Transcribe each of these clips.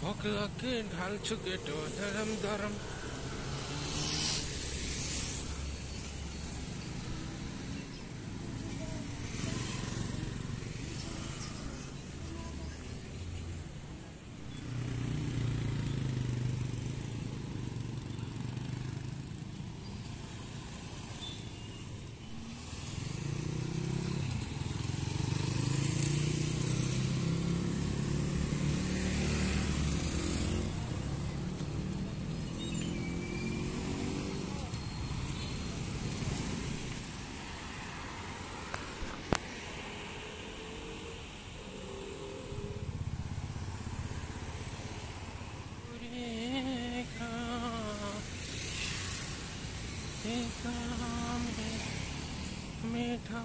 भोक लगे ढाल्छु केटो धरम धरम मीठा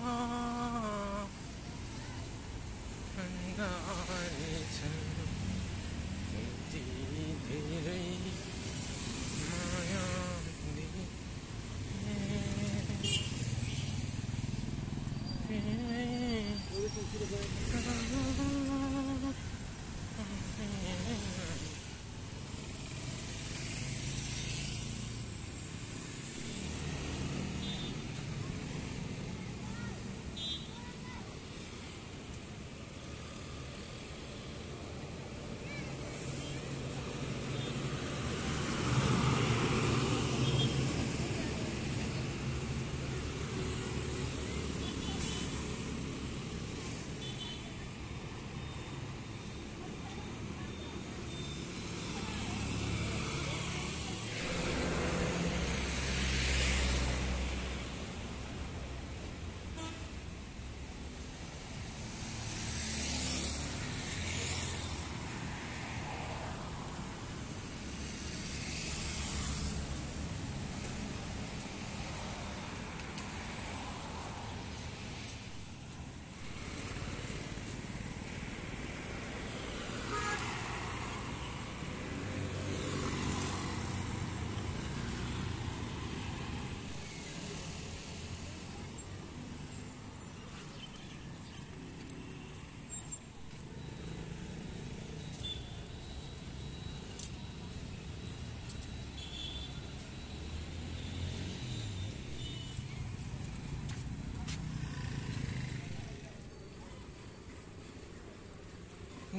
अंगारे छन् यति धेरै माया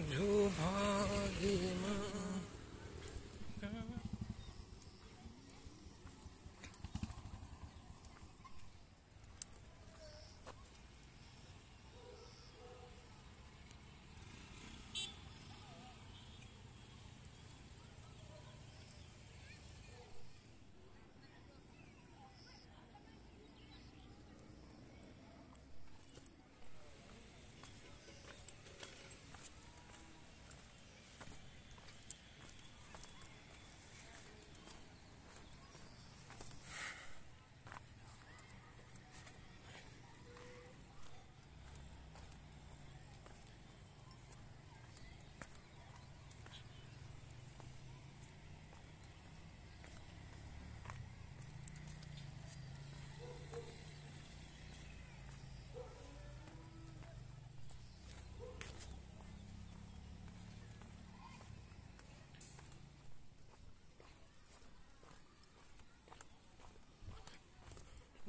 जो भाग्यमा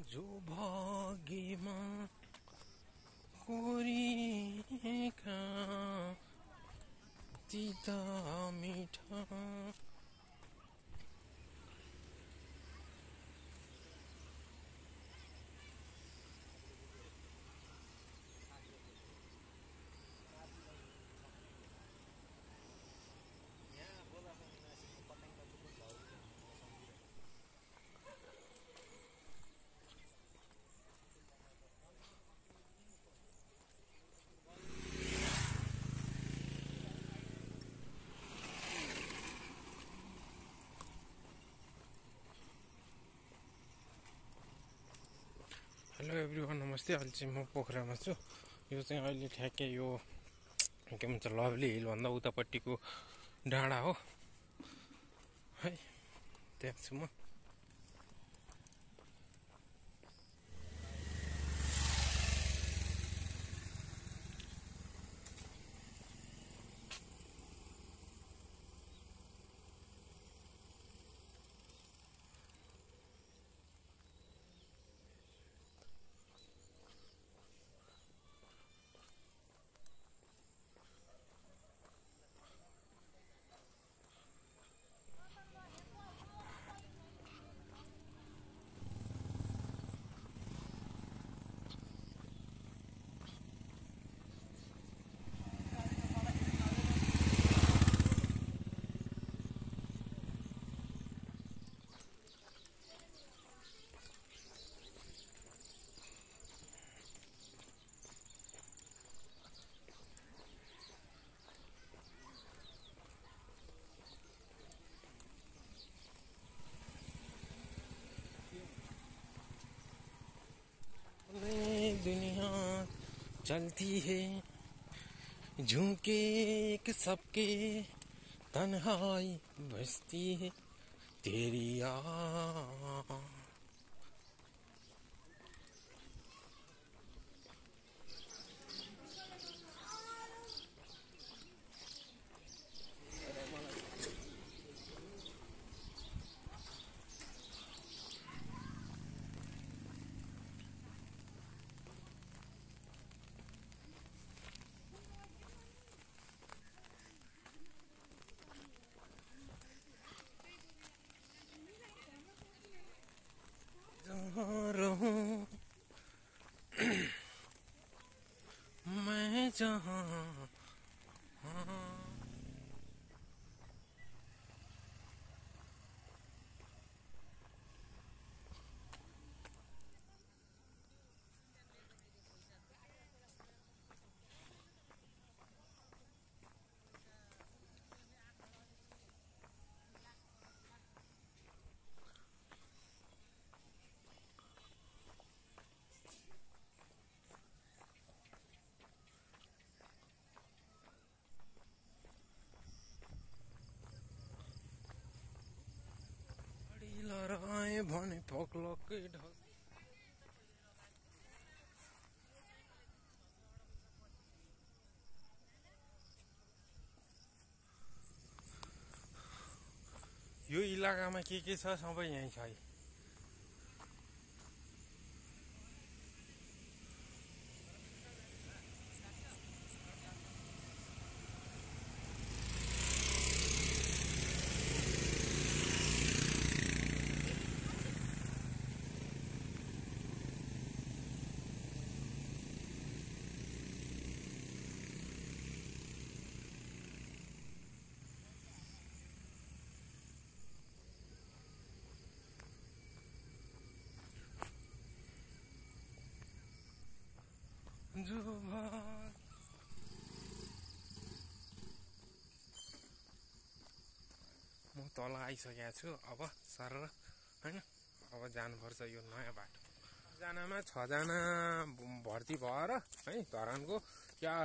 जो भाग्यमा कोरिएका तीता मीठा हेलो एभ्रिवान, नमस्ते। अहिले चाहिँ म पोखरामा छु। यो चाहिँ अहिले ठ्याक्कै यो के भन्छ लभली हिलभन्दा उतापट्टिको डाँडा हो है, त्यहाँ छु म। दुनिया चलती है झुके एक सबके, तन्हाई बसती है तेरी याद। जहाँ रहूं मैं जहाँ लहराए भने पक्लकै ढल। यो इलाकामा के छ सबै यहीँ छ। म तल आइसकेको छु अब सर हैन। अब जानुपर्छ यो नयाँ बाटो। जनामा 6 जना भर्ती भएर है धरानको क्या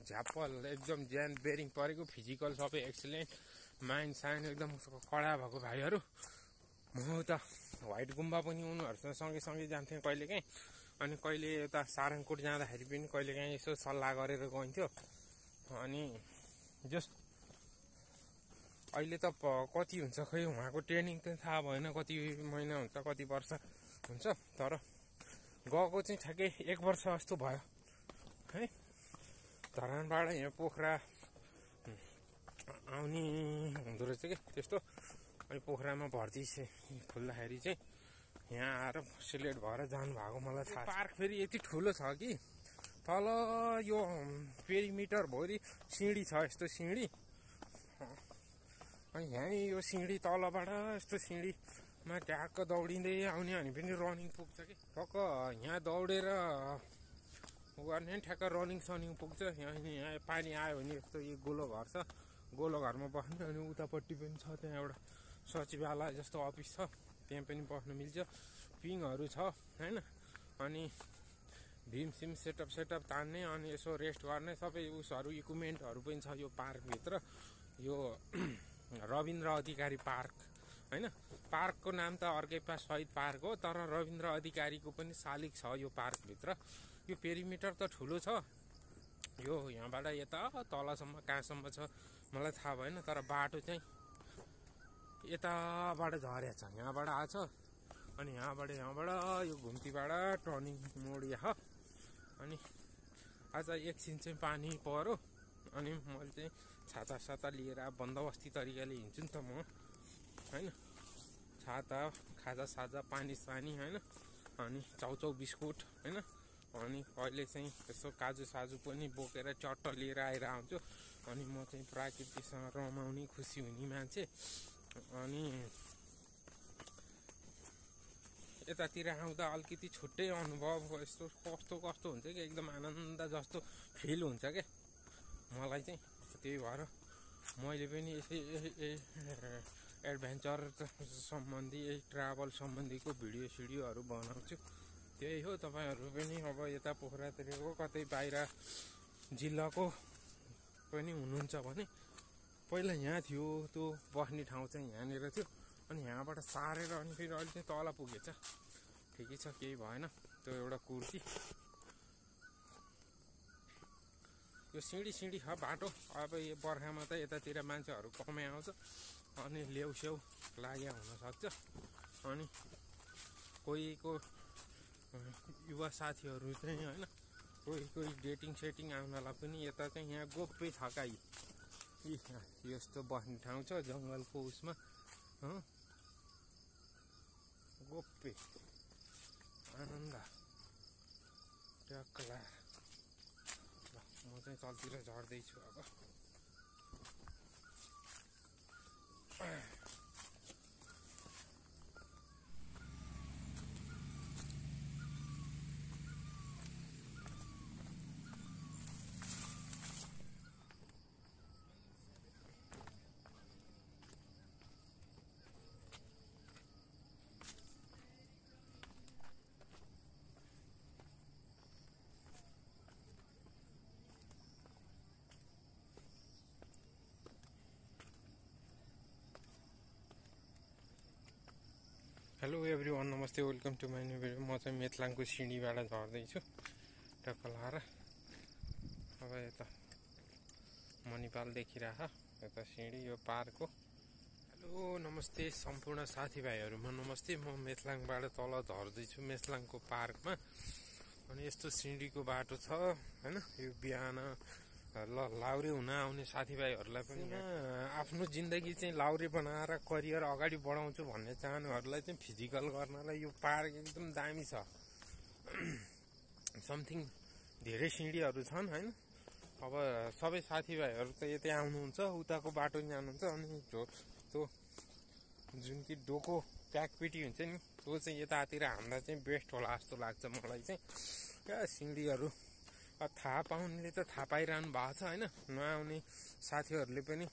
झ्याप्पल एकदम ज्यान बेरिङ परेको, फिजिकल सबै एक्सिलेन्ट, माइन्ड साइन्ड एकदम कडा भएको भाइहरू। म उता व्हाइट गुम्बा पनि उनीहरूसँग सँगै जान्थेँ कहिलेकाहीँ, अनि कहिले यता सारङकोट जाँदाखेरि पनि कहिलेकाहीँ यसो सल्लाह गरेर गइन्थ्यो। अनि जस्ट अहिले त कति हुन्छ खै, उहाँको ट्रेनिङ त थाहा भएन कति महिना हुन्छ कति वर्ष हुन्छ, तर गएको चाहिँ ठ्याक्कै 1 वर्ष जस्तो भयो है। धरानबाट यहाँ पोखरा आउने हुँदो रहेछ कि त्यस्तो। अनि पोखरामा भर्ती खुल्दाखेरि चाहिँ यहाँ आएर सिलेक्ट भएर जानुभएको मलाई थाहा छ। पार्क फेरि यति ठुलो छ कि तल यो पेरिमिटर भरि सिँढी छ, यस्तो सिँढी। अनि यहाँ यो सिँढी तलबाट यस्तो सिँढीमा ट्याक्क दौडिँदै आउने अनि पनि रनिङ पुग्छ कि टक्क यहाँ दौडेर गर्ने ठ्याक्क रनिङ सनिङ पुग्छ। यहाँ पानी आयो भने यस्तो यो गोलो घर छ, गोलो घरमा बस्ने। अनि उतापट्टि पनि छ त्यहाँ एउटा सचिवालय जस्तो अफिस छ, त्यहाँ पनि बस्न मिल्छ। पिङहरू छ हैन, अनि भीमसिम सेटअप तान्ने अनि यसो रेस्ट गर्ने सबै उसहरू इक्विपमेन्टहरू पनि छ यो पार्कभित्र। यो रविन्द्र अधिकारी पार्क हैन, पार्कको नाम त अर्कै शहीद पार्क हो, तर रविन्द्र अधिकारीको पनि शालिग छ यो पार्कभित्र। यो पेरिमिटर त ठुलो छ, यो यहाँबाट यता तलसम्म कहाँसम्म छ मलाई थाहा भएन, तर बाटो चाहिँ यताबाट झरेको छ, यहाँबाट आछ अनि यहाँबाट यो घुम्तीबाट टर्निङ मोड यहाँ। अनि आज एकछिन चाहिँ पानी पऱ्यो अनि मैले चाहिँ छाता लिएर बन्दोबस्ती तरिकाले हिँड्छु नि त म हैन, छाता खाजा पानी हैन, अनि चाउचाउ बिस्कुट हैन, अनि कहिले चाहिँ यसो काजु साजु पनि बोकेर चट्ट लिएर आएर आउँछु। अनि म चाहिँ प्रकृतिसँग रमाउने खुसी हुने मान्छे। अनि यतातिर आउँदा अलिकति छुट्टै अनुभव यस्तो कस्तो हुन्छ कि एकदम आनन्द जस्तो फिल हुन्छ क्या मलाई चाहिँ। त्यही भएर मैले पनि यसै एडभेन्चर सम्बन्धी ट्राभल सम्बन्धीको भिडियोहरू बनाउँछु। त्यही हो, तपाईँहरू पनि अब यता पोखरातिरको कतै बाहिर जिल्लाको पनि हुनुहुन्छ भने पहिला यहाँ थियो, त्यो बस्ने ठाउँ चाहिँ यहाँनिर थियो, अनि यहाँबाट सारेर अनि फेरि अहिले चाहिँ तल पुगेछ। ठिकै छ, केही भएन। त्यो एउटा कुर्ती, यो सिँढी छ बाटो। अब यो बर्खामा त यतातिर मान्छेहरू कमै आउँछ अनि ल्याउस्याउ लाग्या हुनसक्छ। अनि कोहीको युवा साथीहरू चाहिँ होइन, कोही डेटिङ सेटिङ आउनलाई पनि यता चाहिँ यहाँ गोप्य छ काई यस्तो बस्ने ठाउँ छ जङ्गलको उसमा गोप्य आनन्द ट्याक्ला। म चाहिँ तलतिर झर्दैछु अब। हेलो एभ्रिवान, नमस्ते, welcome to my new video. म चाहिँ मेथलाङको सिँढीबाट झर्दैछु टक्क लाएर। अब यता मणिपाल देखिरह, यता सिँढी यो पार्क हो। हेलो नमस्ते सम्पूर्ण साथीभाइहरूमा नमस्ते। म मेथलाङबाट तल झर्दैछु मेथलाङको पार्कमा। अनि यस्तो सिँढीको बाटो छ हैन। यो बिहान लाउरे हुन आउने साथीभाइहरूलाई पनि आफ्नो जिन्दगी चाहिँ लाउरे बनाएर करियर अगाडि बढाउँछु भन्ने चाहनेहरूलाई चाहिँ फिजिकल गर्नलाई यो पार्क एकदम दामी छ। समथिङ धेरै सिँढीहरू छन् हैन। अब सबै साथीभाइहरू त यतै आउनुहुन्छ, उताको बाटो जानुहुन्छ। अनि त्यो जुन कि डोको प्याकपिटी हुन्छ नि, त्यो चाहिँ यतातिर हान्दा चाहिँ बेस्ट होला जस्तो लाग्छ मलाई चाहिँ। क्या सिँढीहरू थाहा पाउनेले त थाहा पाइरहनु भएको छ होइन, नआउने साथीहरूले पनि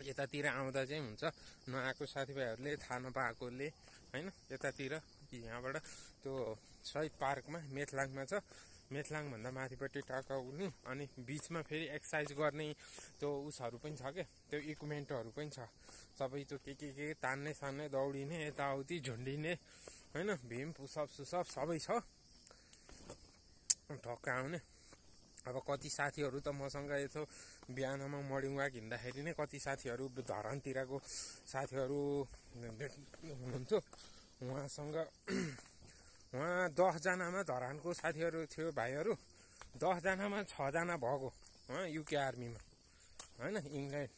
यतातिर आउँदा चाहिँ हुन्छ, नआएको साथीभाइहरूले थाहा नपाएकोले होइन। यतातिर यहाँबाट त्यो शहीद पार्कमा मेथलाङमा छ, मेथलाङभन्दा माथिपट्टि टाकाउनु। अनि बिचमा फेरि एक्सर्साइज गर्ने त्यो उसहरू पनि छ क्या, त्यो इक्विपमेन्टहरू पनि छ सबै। त्यो के तान्ने सान्ने दौडिने यताउति झुन्डिने होइन, भीम पुसअप सुसअप सबै छ ढक्क आउने। अब कति साथीहरू त मसँग यसो बिहानमा मर्निङ वाक हिँड्दाखेरि नै कति साथीहरू धरानतिरको साथीहरू हुनुहुन्थ्यो, उहाँ 10जनामा धरानको साथीहरू थियो भाइहरू, 10जनामा 6जना भएको युके आर्मीमा होइन, इङ्ल्यान्ड